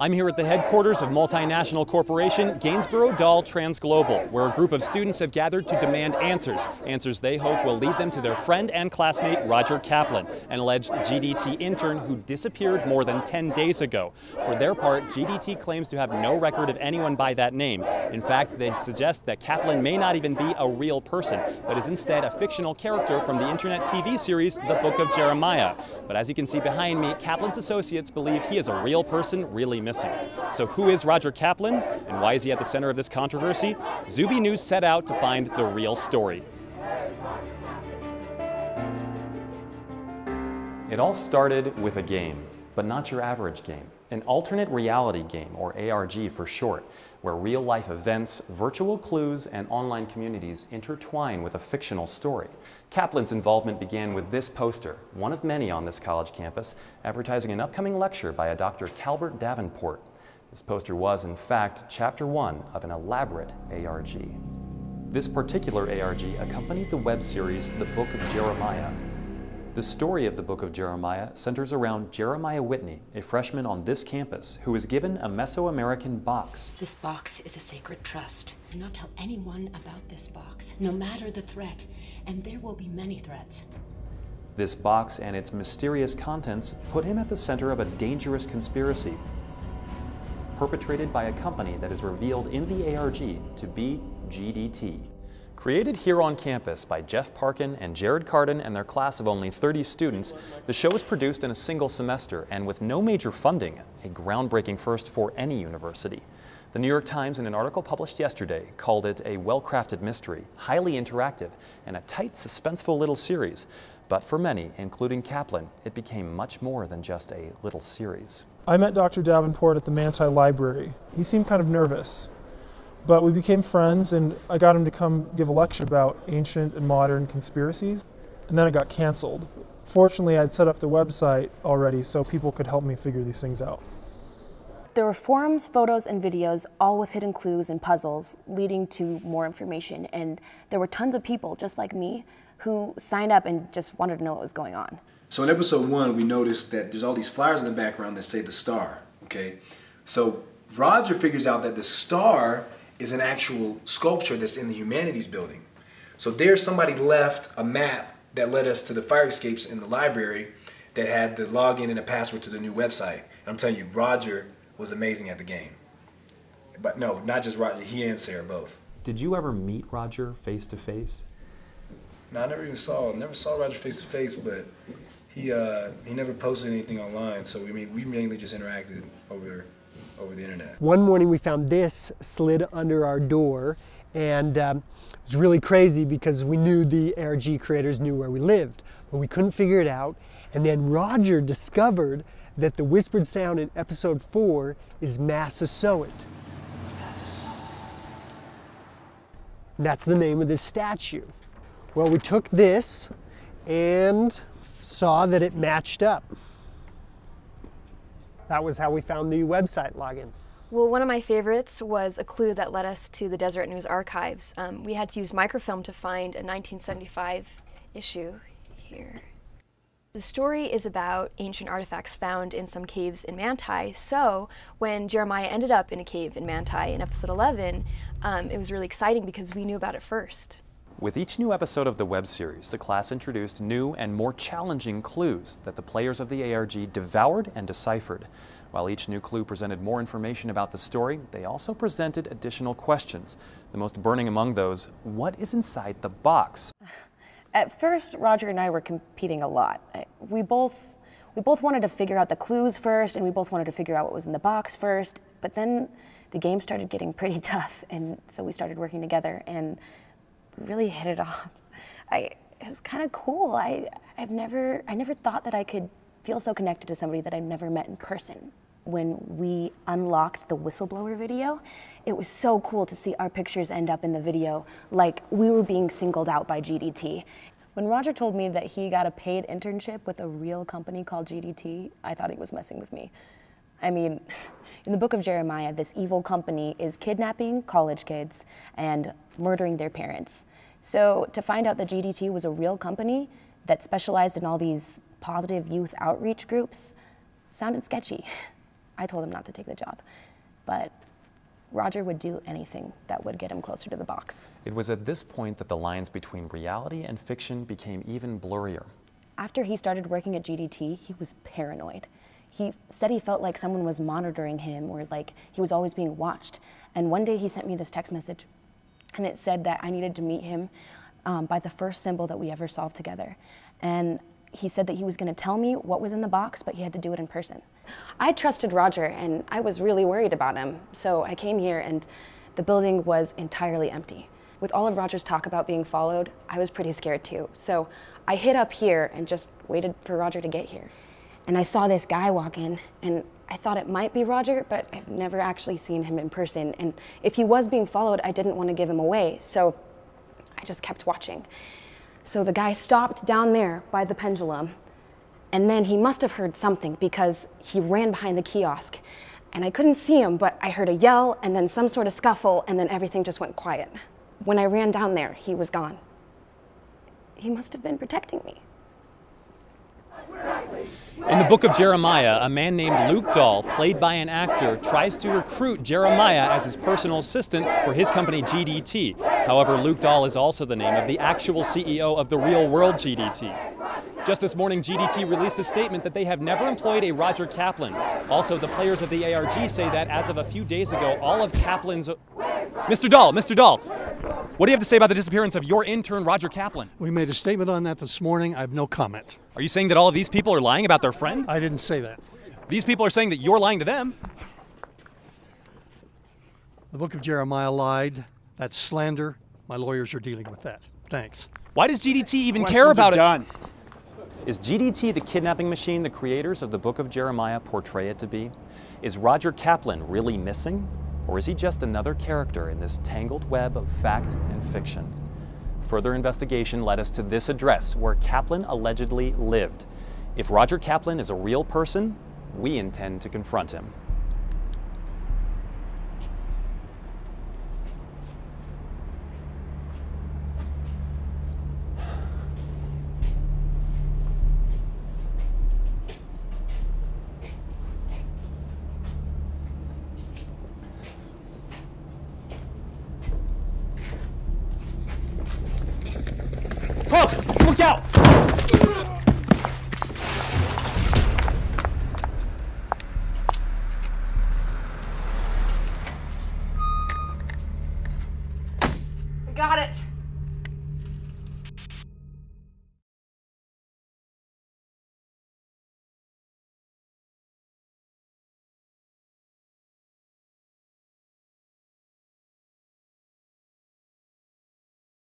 I'm here at the headquarters of multinational corporation Gainsborough Dahl Transglobal, where a group of students have gathered to demand answers they hope will lead them to their friend and classmate Roger Kaplan, an alleged GDT intern who disappeared more than 10 days ago. For their part, GDT claims to have no record of anyone by that name. In fact, they suggest that Kaplan may not even be a real person, but is instead a fictional character from the internet TV series The Book of Jer3miah. But as you can see behind me, Kaplan's associates believe he is a real person really missing. So who is Roger Kaplan, and why is he at the center of this controversy? Zooby News set out to find the real story. It all started with a game, but not your average game. An alternate reality game, or ARG for short, where real-life events, virtual clues, and online communities intertwine with a fictional story. Kaplan's involvement began with this poster, one of many on this college campus, advertising an upcoming lecture by a Dr. Calbert Davenport. This poster was, in fact, Chapter 1 of an elaborate ARG. This particular ARG accompanied the web series The Book of Jer3miah. The story of the Book of Jer3miah centers around Jeremiah Whitney, a freshman on this campus who was given a Mesoamerican box. This box is a sacred trust. Do not tell anyone about this box, no matter the threat, and there will be many threats. This box and its mysterious contents put him at the center of a dangerous conspiracy perpetrated by a company that is revealed in the ARG to be GDT. Created here on campus by Jeff Parkin and Jared Carden and their class of only 30 students, the show was produced in a single semester and with no major funding, a groundbreaking first for any university. The New York Times, in an article published yesterday, called it a well-crafted mystery, highly interactive, and a tight, suspenseful little series. But for many, including Kaplan, it became much more than just a little series. I met Dr. Davenport at the Manti Library. He seemed kind of nervous. But we became friends, and I got him to come give a lecture about ancient and modern conspiracies, and then it got canceled. Fortunately, I'd set up the website already so people could help me figure these things out. There were forums, photos, and videos, all with hidden clues and puzzles leading to more information, and there were tons of people, just like me, who signed up and just wanted to know what was going on. So in episode 1, we noticed that there's all these flyers in the background that say the star, okay? So Roger figures out that the star is an actual sculpture that's in the humanities building. So there somebody left a map that led us to the fire escapes in the library that had the login and a password to the new website. And I'm telling you, Roger was amazing at the game. But no, not just Roger, he and Sarah both. Did you ever meet Roger face to face? No, I never saw Roger face to face, but he never posted anything online. So we mainly just interacted over the internet. One morning we found this slid under our door, and it was really crazy because we knew the ARG creators knew where we lived, but we couldn't figure it out. And then Roger discovered that the whispered sound in episode 4 is Massasoit. And that's the name of this statue. Well, we took this and saw that it matched up. That was how we found the website login. Well, one of my favorites was a clue that led us to the Deseret News archives. We had to use microfilm to find a 1975 issue here. The story is about ancient artifacts found in some caves in Manti, so when Jeremiah ended up in a cave in Manti in episode 11, it was really exciting because we knew about it first. With each new episode of the web series, the class introduced new and more challenging clues that the players of the ARG devoured and deciphered. While each new clue presented more information about the story, they also presented additional questions. The most burning among those, what is inside the box? At first, Roger and I were competing a lot. We both wanted to figure out the clues first, and we both wanted to figure out what was in the box first, but then the game started getting pretty tough, and so we started working together, and really hit it off. It was kind of cool. I never thought that I could feel so connected to somebody that I'd never met in person. When we unlocked the whistleblower video, it was so cool to see our pictures end up in the video like we were being singled out by GDT. When Roger told me that he got a paid internship with a real company called GDT, I thought he was messing with me. I mean, in the Book of Jer3miah, this evil company is kidnapping college kids and murdering their parents. So to find out that GDT was a real company that specialized in all these positive youth outreach groups sounded sketchy. I told him not to take the job, but Roger would do anything that would get him closer to the box. It was at this point that the lines between reality and fiction became even blurrier. After he started working at GDT, he was paranoid. He said he felt like someone was monitoring him or like he was always being watched. And one day he sent me this text message and it said that I needed to meet him by the first symbol that we ever solved together. And he said that he was going to tell me what was in the box, but he had to do it in person. I trusted Roger and I was really worried about him. So I came here and the building was entirely empty. With all of Roger's talk about being followed, I was pretty scared too. So I hid up here and just waited for Roger to get here. And I saw this guy walk in and I thought it might be Roger, but I've never actually seen him in person. And if he was being followed, I didn't want to give him away. So I just kept watching. So the guy stopped down there by the pendulum, and then he must have heard something because he ran behind the kiosk. And I couldn't see him, but I heard a yell and then some sort of scuffle, and then everything just went quiet. When I ran down there, he was gone. He must have been protecting me. In the Book of Jeremiah, a man named Luke Dahl, played by an actor, tries to recruit Jeremiah as his personal assistant for his company GDT. However, Luke Dahl is also the name of the actual CEO of the real-world GDT. Just this morning, GDT released a statement that they have never employed a Roger Kaplan. Also, the players of the ARG say that as of a few days ago, all of Kaplan's... Mr. Dahl, what do you have to say about the disappearance of your intern, Roger Kaplan? We made a statement on that this morning. I have no comment. Are you saying that all of these people are lying about their friend? I didn't say that. These people are saying that you're lying to them. The Book of Jeremiah lied. That's slander. My lawyers are dealing with that. Thanks. Why does GDT even care about it? Is GDT the kidnapping machine the creators of the Book of Jeremiah portray it to be? Is Roger Kaplan really missing? Or is he just another character in this tangled web of fact and fiction? Further investigation led us to this address where Kaplan allegedly lived. If Roger Kaplan is a real person, we intend to confront him. Oh, look out!